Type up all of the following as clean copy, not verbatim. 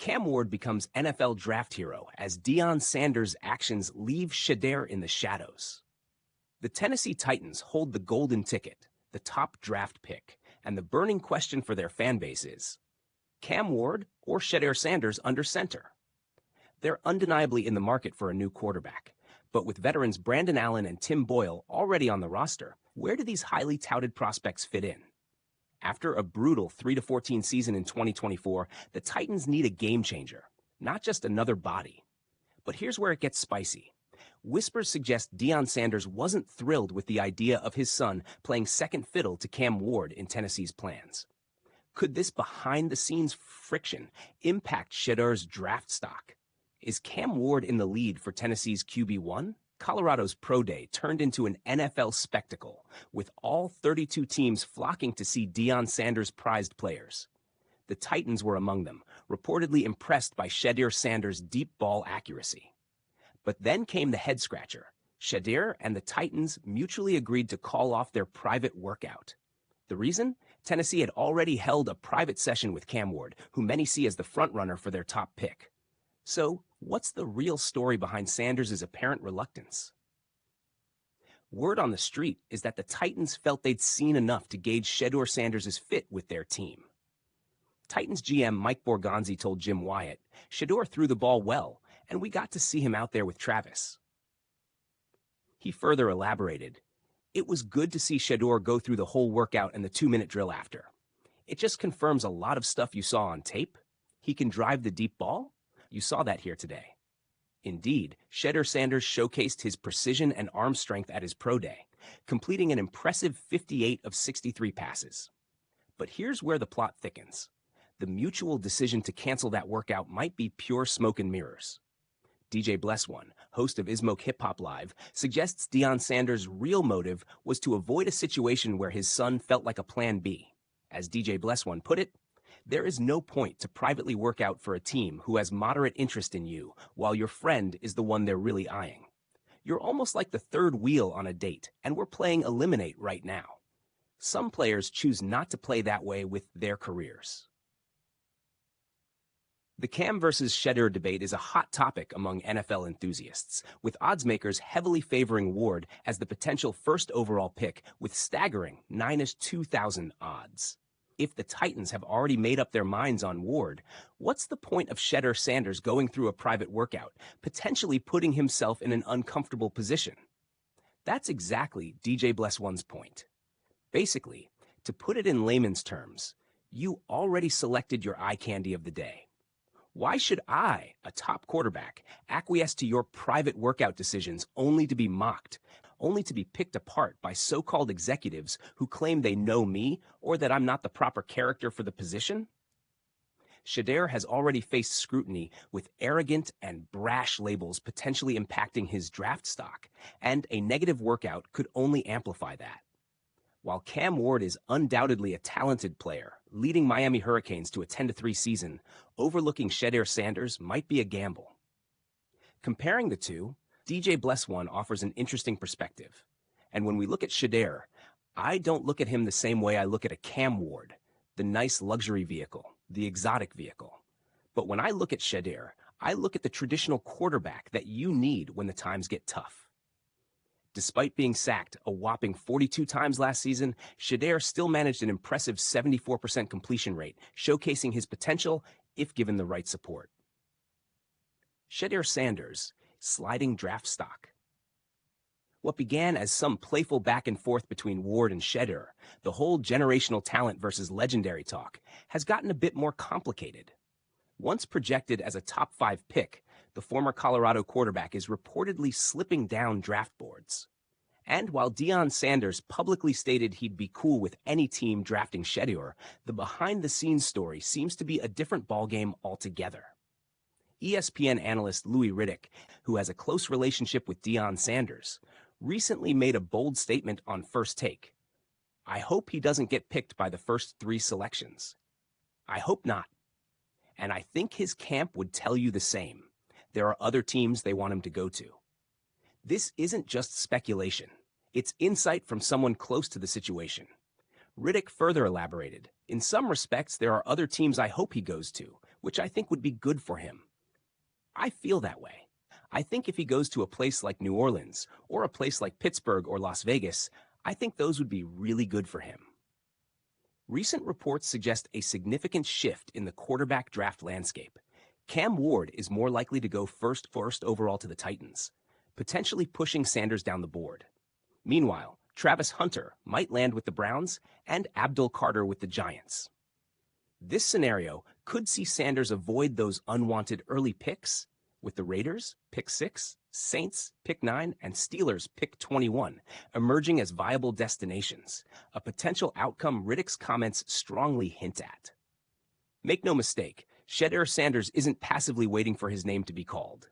Cam Ward becomes NFL draft hero as Deion Sanders' actions leave Shedeur in the shadows. The Tennessee Titans hold the golden ticket, the top draft pick, and the burning question for their fan base is, Cam Ward or Shedeur Sanders under center? They're undeniably in the market for a new quarterback, but with veterans Brandon Allen and Tim Boyle already on the roster, where do these highly touted prospects fit in? After a brutal 3-14 season in 2024, the Titans need a game changer, not just another body. But here's where it gets spicy. Whispers suggest Deion Sanders wasn't thrilled with the idea of his son playing second fiddle to Cam Ward in Tennessee's plans. Could this behind-the-scenes friction impact Shedeur's draft stock? Is Cam Ward in the lead for Tennessee's QB1? Colorado's Pro Day turned into an NFL spectacle, with all 32 teams flocking to see Deion Sanders' prized players. The Titans were among them, reportedly impressed by Shedeur Sanders' deep ball accuracy. But then came the head-scratcher. Shedeur and the Titans mutually agreed to call off their private workout. The reason? Tennessee had already held a private session with Cam Ward, who many see as the frontrunner for their top pick. So, what's the real story behind Sanders' apparent reluctance? Word on the street is that the Titans felt they'd seen enough to gauge Shedeur Sanders' fit with their team. Titans GM Mike Borgonzi told Jim Wyatt, Shedeur threw the ball well, and we got to see him out there with Travis. He further elaborated, it was good to see Shedeur go through the whole workout and the 2-minute drill after. It just confirms a lot of stuff you saw on tape. He can drive the deep ball. You saw that here today. Indeed, Shedeur Sanders showcased his precision and arm strength at his pro day, completing an impressive 58 of 63 passes. But here's where the plot thickens. The mutual decision to cancel that workout might be pure smoke and mirrors. DJ Bless One, host of Ismoke Hip Hop Live, suggests Deion Sanders' real motive was to avoid a situation where his son felt like a plan B. As DJ Bless One put it, there is no point to privately work out for a team who has moderate interest in you while your friend is the one they're really eyeing. You're almost like the third wheel on a date, and we're playing eliminate right now. Some players choose not to play that way with their careers. The Cam versus Shedeur debate is a hot topic among NFL enthusiasts, with oddsmakers heavily favoring Ward as the potential first overall pick with staggering 9-2,000 odds. If the Titans have already made up their minds on Ward, what's the point of Shedeur Sanders going through a private workout, potentially putting himself in an uncomfortable position? That's exactly DJ Bless One's point. Basically, to put it in layman's terms, you already selected your eye candy of the day. Why should I, a top quarterback, acquiesce to your private workout decisions only to be mocked, only to be picked apart by so-called executives who claim they know me or that I'm not the proper character for the position? Shedeur has already faced scrutiny with arrogant and brash labels potentially impacting his draft stock, and a negative workout could only amplify that. While Cam Ward is undoubtedly a talented player, leading Miami Hurricanes to a 10-3 season, overlooking Shedeur Sanders might be a gamble. Comparing the two, DJ Bless One offers an interesting perspective. And when we look at Shedeur, I don't look at him the same way I look at a Cam Ward, the nice luxury vehicle, the exotic vehicle. But when I look at Shedeur, I look at the traditional quarterback that you need when the times get tough. Despite being sacked a whopping 42 times last season, Shedeur still managed an impressive 74% completion rate, showcasing his potential if given the right support. Shedeur Sanders, sliding draft stock. What began as some playful back and forth between Ward and Shedeur, the whole generational talent versus legendary talk, has gotten a bit more complicated. Once projected as a top 5 pick, the former Colorado quarterback is reportedly slipping down draft boards. And while Deion Sanders publicly stated he'd be cool with any team drafting Shedeur, the behind-the-scenes story seems to be a different ballgame altogether. ESPN analyst Louis Riddick, who has a close relationship with Deion Sanders, recently made a bold statement on First Take. I hope he doesn't get picked by the first 3 selections. I hope not. And I think his camp would tell you the same. There are other teams they want him to go to. This isn't just speculation. It's insight from someone close to the situation. Riddick further elaborated, in some respects, there are other teams I hope he goes to, which I think would be good for him. I feel that way. I think if he goes to a place like New Orleans or a place like Pittsburgh or Las Vegas, I think those would be really good for him. Recent reports suggest a significant shift in the quarterback draft landscape. Cam Ward is more likely to go first overall to the Titans, potentially pushing Sanders down the board. Meanwhile, Travis Hunter might land with the Browns and Abdul Carter with the Giants. This scenario could see Sanders avoid those unwanted early picks, with the Raiders, pick 6, Saints, pick 9, and Steelers, pick 21, emerging as viable destinations, a potential outcome Riddick's comments strongly hint at. Make no mistake, Shedeur Sanders isn't passively waiting for his name to be called.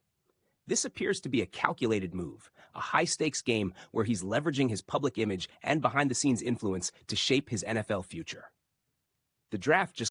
This appears to be a calculated move, a high-stakes game where he's leveraging his public image and behind-the-scenes influence to shape his NFL future. The draft just